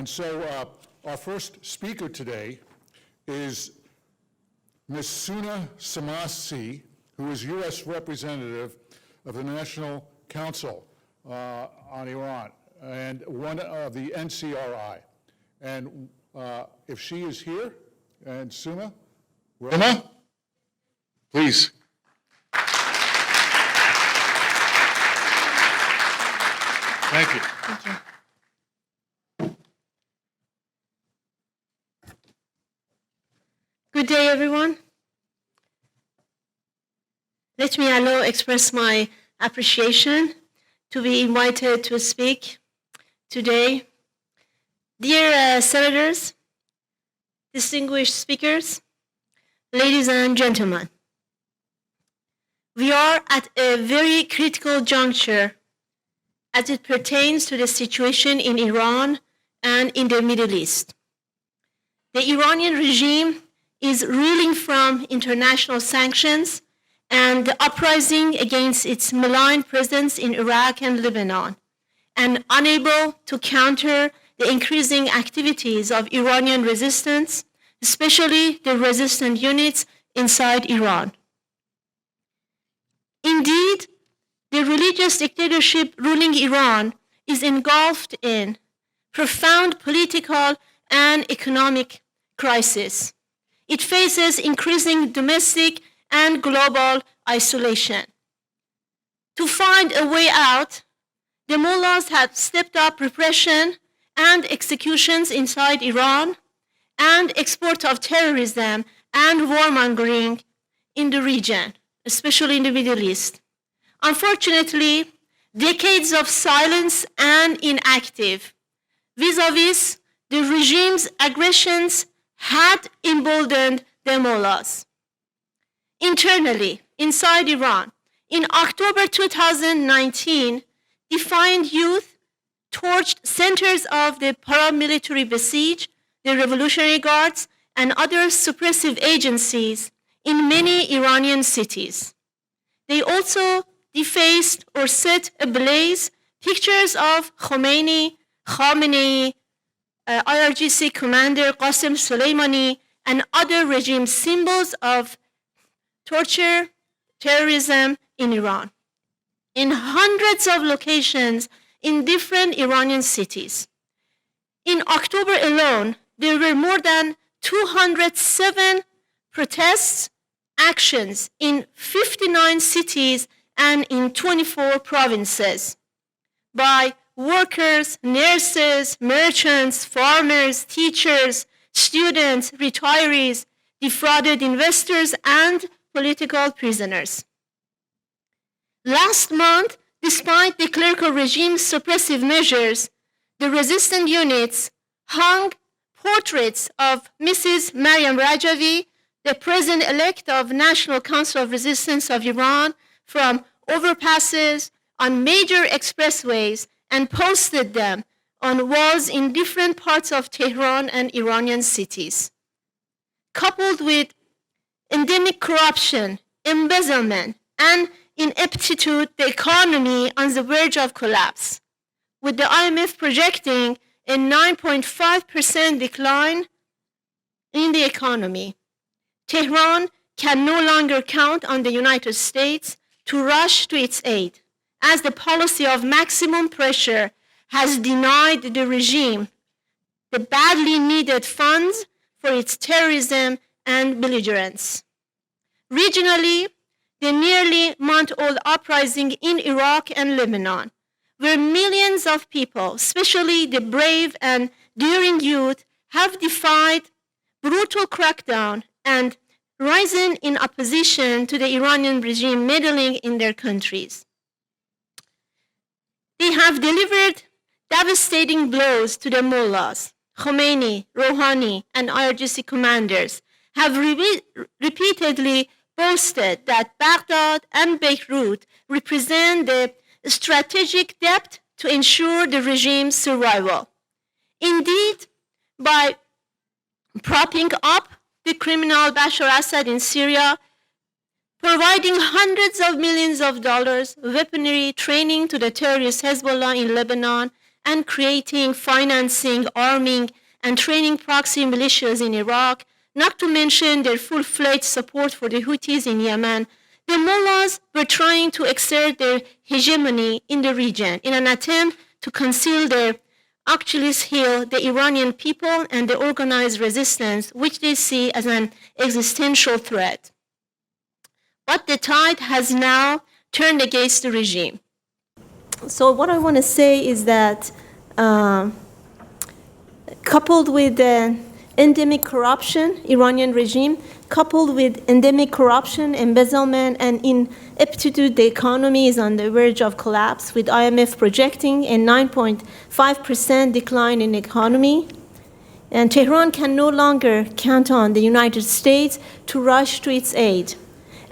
And so our first speaker today is Ms. Soona Samsami, who is U.S. Representative of the National Council on Iran and one of the NCRI. And if she is here, and Soona, please. Thank you. Thank you. Good day, everyone. Let me express my appreciation to be invited to speak today. Dear senators, distinguished speakers, ladies and gentlemen, we are at a very critical juncture as it pertains to the situation in Iran and in the Middle East. The Iranian regime is reeling from international sanctions and the uprising against its malign presence in Iraq and Lebanon, and unable to counter the increasing activities of Iranian resistance, especially the resistant units inside Iran. Indeed, the religious dictatorship ruling Iran is engulfed in profound political and economic crisis. It faces increasing domestic and global isolation. To find a way out, the mullahs have stepped up repression and executions inside Iran and export of terrorism and warmongering in the region, especially in the Middle East. Unfortunately, decades of silence and inactive vis-à-vis the regime's aggressions had emboldened the mullahs. Internally, inside Iran, in October 2019, defiant youth torched centers of the paramilitary Basij, the Revolutionary Guards, and other suppressive agencies in many Iranian cities. They also defaced or set ablaze pictures of Khomeini, Khamenei, IRGC commander Qasem Soleimani, and other regime symbols of torture, terrorism in Iran, in hundreds of locations in different Iranian cities. In October alone, there were more than 207 protests, actions in 59 cities and in 24 provinces by workers, nurses, merchants, farmers, teachers, students, retirees, defrauded investors, and political prisoners. Last month, despite the clerical regime's suppressive measures, the resistant units hung portraits of Mrs. Maryam Rajavi, the president-elect of National Council of Resistance of Iran, from overpasses on major expressways and posted them on walls in different parts of Tehran and Iranian cities. Coupled with endemic corruption, embezzlement, and ineptitude, the economy on the verge of collapse, with the IMF projecting a 9.5% decline in the economy. Tehran can no longer count on the United States to rush to its aid, as the policy of maximum pressure has denied the regime the badly needed funds for its terrorism and belligerence. Regionally, the nearly month-old uprising in Iraq and Lebanon, where millions of people, especially the brave and daring youth, have defied brutal crackdown and risen in opposition to the Iranian regime meddling in their countries. They have delivered devastating blows to the mullahs. Khomeini, Rouhani, and IRGC commanders have repeatedly boasted that Baghdad and Beirut represent the strategic depth to ensure the regime's survival. Indeed, by propping up the criminal Bashar Assad in Syria, providing hundreds of millions of dollars, weaponry, training to the terrorist Hezbollah in Lebanon, and creating, financing, arming, and training proxy militias in Iraq, not to mention their full-fledged support for the Houthis in Yemen, the mullahs were trying to exert their hegemony in the region in an attempt to conceal their Achilles heel, the Iranian people and the organized resistance, which they see as an existential threat. But the tide has now turned against the regime. So what I want to say is that coupled with the endemic corruption, Iranian regime, coupled with endemic corruption, embezzlement, and ineptitude, the economy is on the verge of collapse, with IMF projecting a 9.5% decline in the economy. And Tehran can no longer count on the United States to rush to its aid,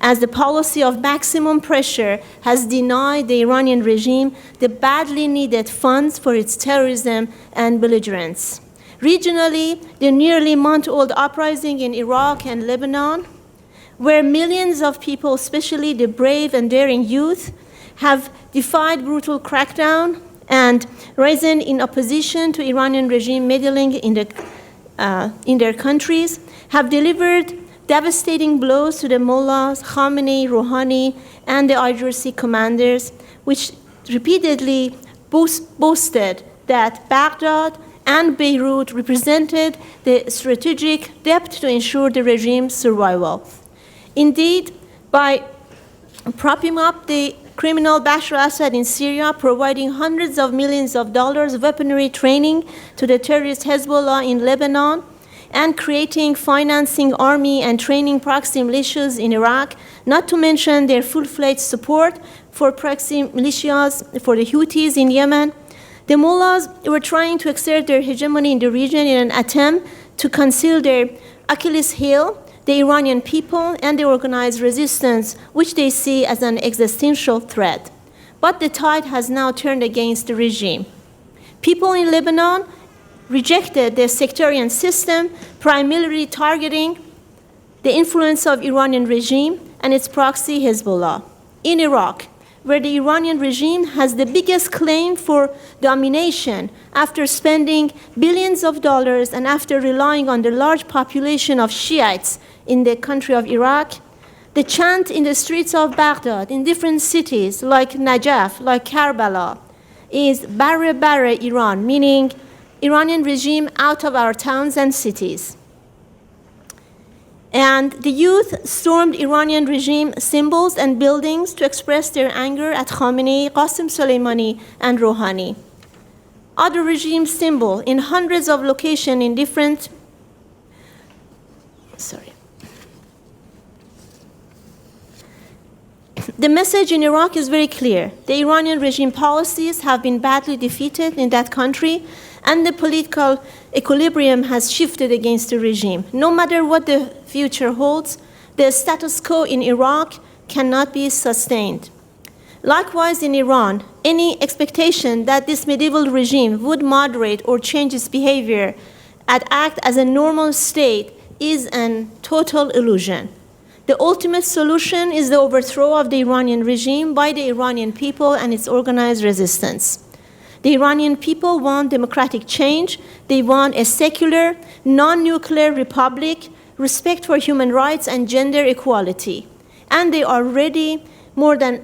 as the policy of maximum pressure has denied the Iranian regime the badly needed funds for its terrorism and belligerence. Regionally, the nearly month-old uprising in Iraq and Lebanon, where millions of people, especially the brave and daring youth, have defied brutal crackdown and risen in opposition to Iranian regime meddling in their countries, have delivered devastating blows to the mullahs, Khamenei, Rouhani, and the IRGC commanders, which repeatedly boasted that Baghdad and Beirut represented the strategic depth to ensure the regime's survival. Indeed, by propping up the criminal Bashar al-Assad in Syria, providing hundreds of millions of dollars weaponry training to the terrorist Hezbollah in Lebanon, and creating, financing, army, and training proxy militias in Iraq, not to mention their full-fledged support for proxy militias for the Houthis in Yemen, the mullahs were trying to exert their hegemony in the region in an attempt to conceal their Achilles heel, the Iranian people, and the organized resistance, which they see as an existential threat. But the tide has now turned against the regime. People in Lebanon rejected the sectarian system, primarily targeting the influence of Iranian regime and its proxy Hezbollah. In Iraq, where the Iranian regime has the biggest claim for domination after spending billions of dollars and after relying on the large population of Shiites in the country of Iraq, the chant in the streets of Baghdad, in different cities like Najaf, like Karbala, is Barre Barre Iran, meaning Iranian regime out of our towns and cities. And the youth stormed Iranian regime symbols and buildings to express their anger at Khamenei, Qasem Soleimani, and Rouhani. Other regime symbols in hundreds of locations in different, The message in Iraq is very clear. The Iranian regime policies have been badly defeated in that country, and the political equilibrium has shifted against the regime. No matter what the future holds, the status quo in Iraq cannot be sustained. Likewise, in Iran, any expectation that this medieval regime would moderate or change its behavior and act as a normal state is a total illusion. The ultimate solution is the overthrow of the Iranian regime by the Iranian people and its organized resistance. The Iranian people want democratic change. They want a secular, non-nuclear republic, respect for human rights and gender equality. And they are ready, more than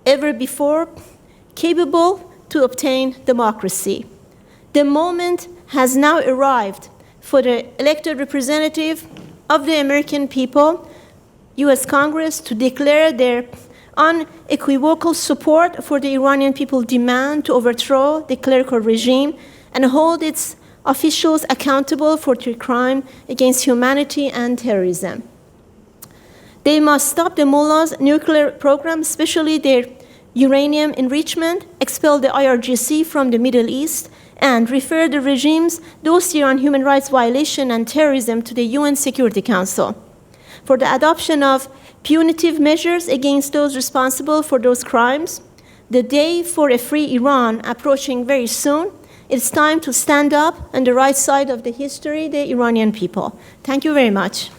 ever before, capable to obtain democracy. The moment has now arrived for the elected representative of the American people, U.S. Congress, to declare their unequivocal support for the Iranian people's demand to overthrow the clerical regime and hold its officials accountable for their crime against humanity and terrorism. They must stop the mullahs' nuclear program, especially their uranium enrichment, expel the IRGC from the Middle East, and refer the regime's dossier on human rights violation and terrorism to the UN Security Council for the adoption of punitive measures against those responsible for those crimes. The day for a free Iran approaching very soon. It's time to stand up on the right side of the history, the Iranian people. Thank you very much.